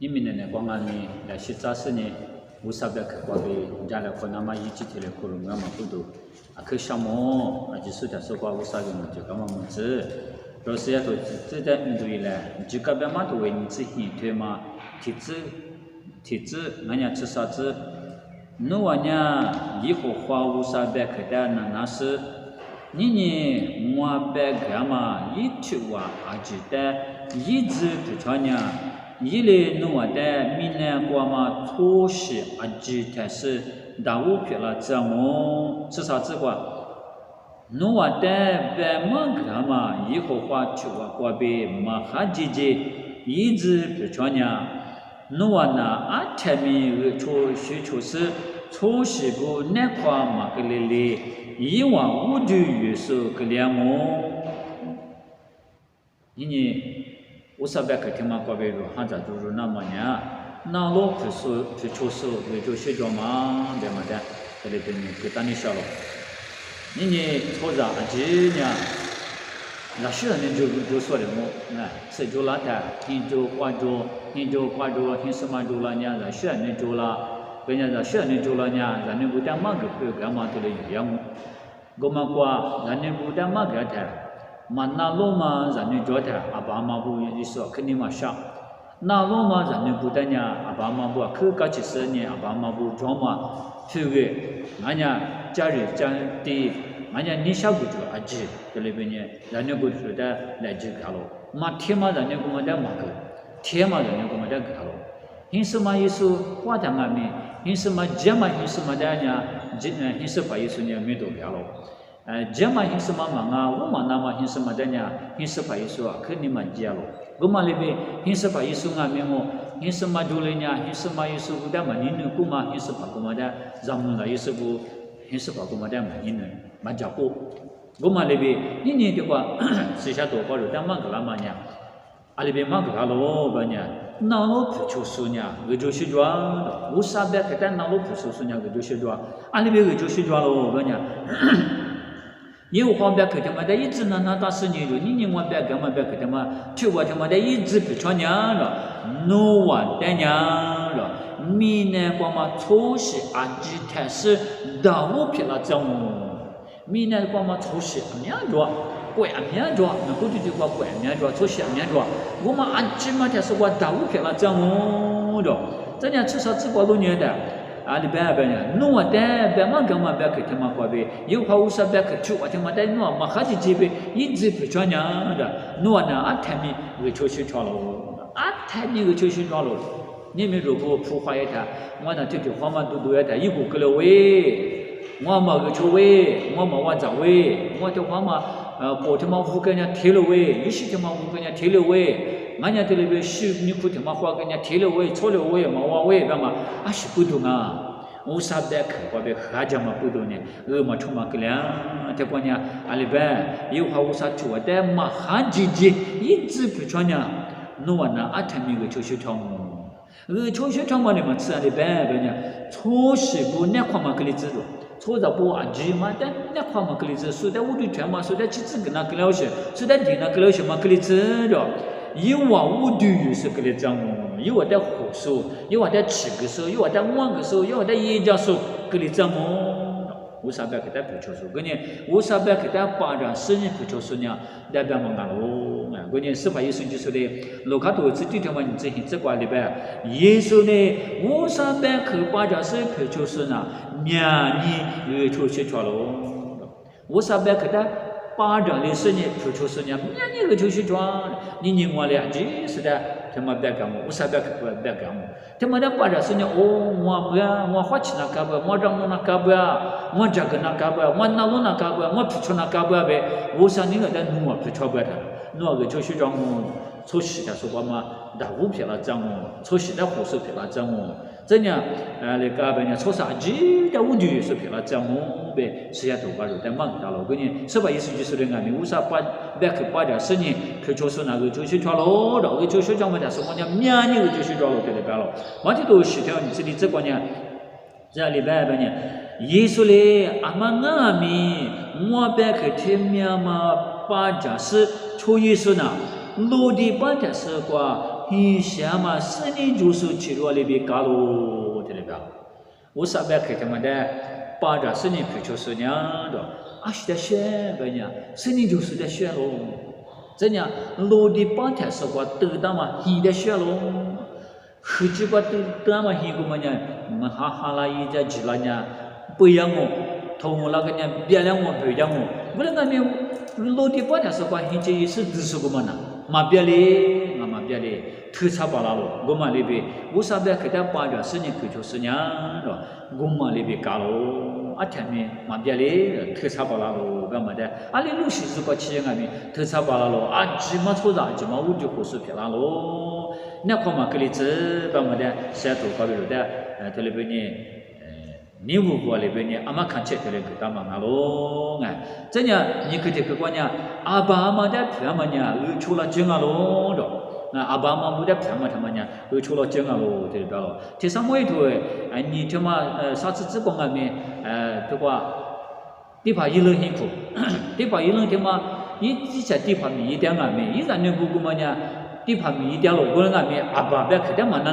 이민의 광안이 시자스니 우사베크 과비 자라 코나마 이치텔레 코르마 마쿠도 아크샤모 아지수다 소과 우사게노 제가마 문즈 러시아도 쯔다 인도일라 지카베마도 웬치 히테마 티츠 나냐 츠사츠 노와냐 이호화 우사베크다 나나스 니니 모아베가마 이치와 아지다 이즈 부차냐 이레 노와데 미네 과마 초시 아지타스 다우피라 자모 츠사츠과 노와데 베망그라마 이호화 추와 과베 마하지지 이즈 부차냐 노와나 아테미 초시초스 초시고 네과 마클레레 이와 우주유스 클리아모 이니 우사베크 테마 과베로 하자 두루 나마냐 나로 표초스 외조시조마 데마데 텔레베니 기타니샤로 니니 초자 아지냐 라시아는 조소레모 나 세조라타 힌조 과조 힌스마조라냐 라시아는 조라 그냥 라시아는 조라냐 자네 부담마그 표가마들이 양 고마과 자네 부담마가타 만나로마 자네 조타 아바마부 이서 크니마샤 나로마 자네 부다냐 아바마부 그같이 쓰니 아바마부 조마 튀게 아냐 자리 잔디 아냐 니샤부죠 아지 그래베니 자네 부르다 나지가로 마티마 자네 고마다 마그 티마 자네 고마다 가로 힌스마 예수 화당하미 힌스마 제마 힌스마다냐 힌스파 예수냐 미도 가로 제마 힌스마 망아 우마나마 힌스마다냐 힌스파 예수와 크니마 지야로 고말레베 힌스파 예수가 메모 힌스마 졸레냐 힌스마 예수 부다 마니는 꾸마 힌스파 꾸마다 잠누나 예수부 힌스파 꾸마다 마니는 맞자고 고말레베 니니데과 시샤도 거로 담만글라마냐 알레베 마글로 바냐 나로 표초수냐 의조시좌 우사베 그때 나로 표초수냐 의조시좌 알레베 의조시좌로 바냐 예우화베 그때마다 이즈나나 다스니로 니니와베 가마베 그때마 튜와테마다 이즈 표초냐로 노와 되냐로 미네 과마 초시 아지테스 다우 필라정 미네 과마 초시 아니야로贵阿面着，那过去就说贵阿面着，做些面着，我们按起码的是我大五片了这样着，这样至少只过多年的，啊，你别别呢，弄的别嘛干嘛别去他妈过呗，有话我说别去去，我他妈的弄嘛还是这边一直不传扬的，弄呢啊他们会出去穿了，啊他们会出去穿了，你们如果破坏它，我那这句话嘛都要它一个个了喂，我嘛个出喂，我嘛我咋喂，我这话嘛。보트마 후그냐 텔로웨 유시트마 후그냐 텔로웨 마냐 텔로웨 시니쿠트마 후그냐 텔로웨 초로웨 마와웨 바마 아시 부둥아 우사베크 과베 하자마 부둥네 어마 초마 클량 테포냐 알베 이화 우사투와데 마하지지 이즈 부초냐 노와나 아타미고 조시통 조시통만에만 쓰아리베 베냐 초시부 네과마 클리즈도 초자 보 아지마데 나과마 클리즈 수다 우리 퇴마 수다 치즈그나 클라우시 수다 디나 클라우시 마 클리즈로 이와 우두유스 클리장 이와다 호수 이와다 치그수 이와다 왕그수 이와다 예자수 클리장모 우사베 그다 부초수 그니 우사베 그다 빠자 스니 부초수냐 대변망가로 그니 스바 예수 지수데 로카도 지티테만 지히 지과리베 예수네 우사베 그 빠자 스 부초수나 미야니 의초시좌로 우사베 그다 빠자리 스니 부초수냐 미야니 의초시좌 니닝와레지 스다 테마베가모 우사베 그 베가모 테마다 빠자 스니 오 뭐야 뭐 화치나 가바 뭐장나 가바 뭐 작나 가바 뭐 나로나 가바 뭐 부초나 가바베 우사니가 다 누워 부초베다 누워가 조시좌모 초시다 소바마 다우피라 장모 초시다 호수피라 장모 真呀，那个别人说啥子的问题是偏了，这么呗，谁也都把肉在忙到了，跟你是吧？意思就是人家没为啥把别去把点事情去就是那个就是抓了，然后就是讲嘛，但是我讲明年个就是抓了，对不对了？完全都是条你这里这个呢，这里边呢，耶稣嘞，阿妈阿咪，我别去听明嘛，把这事出耶稣呢，落地把这事话。你想嘛，生命就是去罗里边搞喽，对不对？我上班开他妈的，把这生命去就是娘的，是在选个呢，生命就是在选喽。怎样？落地把它是话得到嘛，你在选喽。后几个得嘛，一个嘛呢，我们哈啦一在几了呢，不一样哦，同我那个呢，别两我不一样哦，不能讲你落地把它是话，你这也是知识个嘛呢，嘛别嘞，嘛别嘞。特差巴拉罗，我们那边为啥别给他把这事情去就是呢？我们那边搞喽，前面嘛别嘞，特差巴拉罗干嘛的？里路西是个企业那边特差巴拉罗，几嘛错啥，几嘛我就胡说偏拉喽。那看嘛，这里子干嘛的？山头高边路的，这里边呢，你屋过那边呢，阿妈看起这里给他嘛那喽，这样你可得去管呢，阿爸阿妈的偏嘛呢，除了经啊喽的。阿爸妈不得骗嘛他们呢，除了讲啊喽，对不咯？第三么一头你他妈啥子只讲啊没这个地方一人辛苦，地方一人他妈一在地方米一点啊没，一咱那姑姑嘛呢，地方米一点咯，我那没阿爸别开点嘛那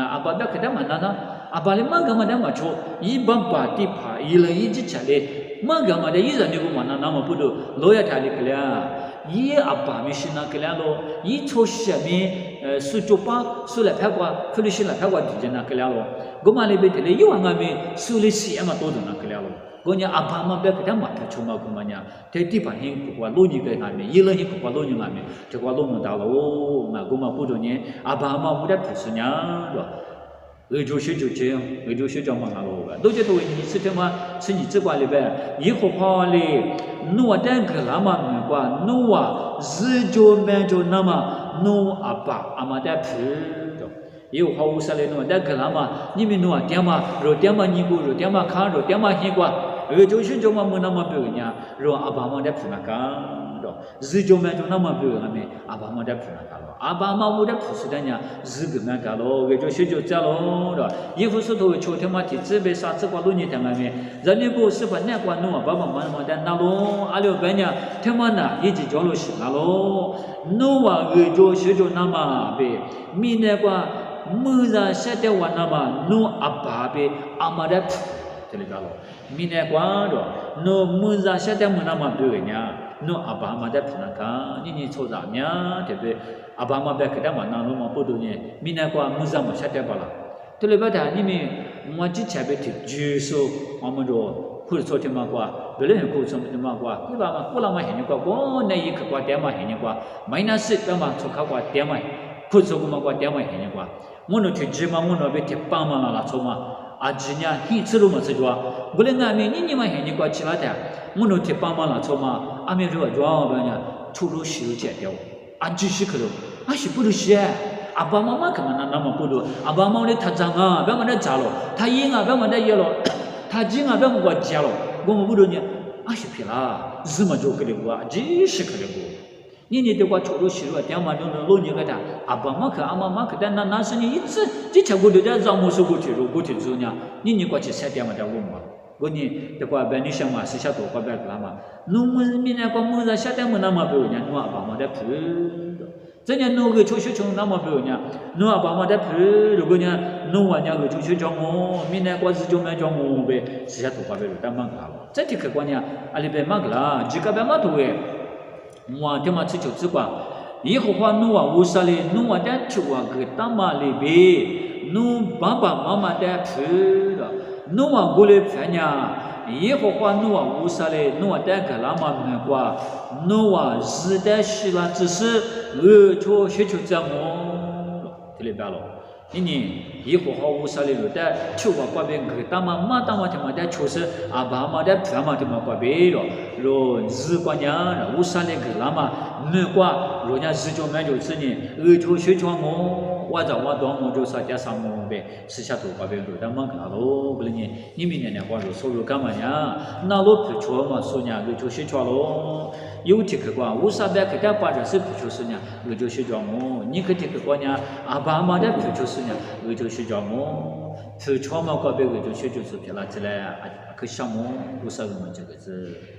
阿爸别开点嘛那阿爸的嘛个嘛的嘛错，一般把地方一人一起起来，嘛个嘛的一咱那姑嘛那么不都老要谈的个了。一阿爸没是那个了咯，一从下面苏州帮苏来拍过，可能是来拍过地震那个了咯。我们那边的嘞，有俺们苏来西嘛多的那个了咯。我讲阿爸嘛别给他买他出嘛，我们讲在地方人过过老年个俺们，一人人过过老年俺们，这个老年大了哦，我们不多年，阿爸嘛不得不是娘是吧？就是这样，就是这么个咯。都觉得你是他妈是你这块里边，以后好嘞，诺单个那么没关，诺啊，日就慢就那么诺阿爸阿妈在陪着，以后好无啥嘞诺单个那么，你们诺点嘛，肉点嘛尼姑，肉点嘛看，肉点嘛西瓜，就是这么没那么别人家，肉阿爸妈在陪那干着，日就慢就那么别人家没，阿爸妈在陪那干了。阿爸妈我在普世的呢，日个蛮干咯，就是就这咯，对吧？以后是头秋天嘛，天这边啥子瓜路你听没没？人家不是把那瓜弄啊，爸爸妈妈在那咯，阿六半年他妈呢，一直叫了是那咯，弄啊就那么呗，明年瓜木上下点完那么弄阿爸呗，阿妈在普这里干咯，明年瓜着，弄木上下点木那么别人家。no 阿爸妈在那看，你错啥呢？对不对？阿爸妈别给他们那罗嘛不多呢，明年过木上嘛下点巴拉。对了，别的你们我之前别提，就是我们说或者说他们过，别人过什么他们过，你把嘛过了嘛现在过，我那一刻过点嘛现在过，没那事干嘛出考过点嘛，或者说我们过点嘛现在过，我那提起嘛我那别提帮忙了错嘛。今年一次都没吃着，不然俺们你们现在过去了的，我那提帮忙了错嘛，俺们说抓我们呢，出入修剪掉，继续去了，是不如些，阿爸妈妈干嘛那么不多，阿爸妈的他长啊，别么的长了，他硬啊，别么的也了，他硬啊，别么我接了，我们不多呢，是皮啦，日么就去了过，继续去了过。你的话出入修了，点嘛用的老年个的，阿爸妈去，阿妈妈去，但那是你一次，这全部都在让我说过去之后呢，你过去3点嘛在问嘛，我你的话把你想嘛是下多块白干嘛？侬们明年过末日下点么那么不人家，侬阿爸妈在陪，真的侬个出去那么不人家，侬阿爸妈在陪，如果呢侬话呢个出去叫我，明年过日就没叫我呗，是下多块白人家蛮搞，这题客观呢，阿里边蛮个啦，几个白蛮多诶。我他妈吃就吃惯，以后话侬无啥嘞，侬在吃个大妈里边，侬爸爸妈妈在陪了，侬过来陪呢，以后话侬无啥嘞，侬在个那么没过，侬是在西啦，只是学就这么，这里边了，你以后好无啥哩路的，秋瓜瓜边个大妈妈大妈他妈的秋是阿爸妈的爸妈他妈瓜边了，咯日瓜娘了无啥哩个啦嘛，你瓜若伢日就买就是呢，秋学窗我。我找我多我就啥家啥么呗，吃下头瓜边路的嘛个咯，不然呢，你明年光就收入干嘛呀？那路不错嘛，说呢就学窗咯。有这个瓜，无啥别个的瓜就是不就是呢，就学窗我。你可这个瓜呢，阿爸妈的不就是呢，就学窗我。不错嘛，瓜边就学就是别了起来啊，可项目无啥个么这个是。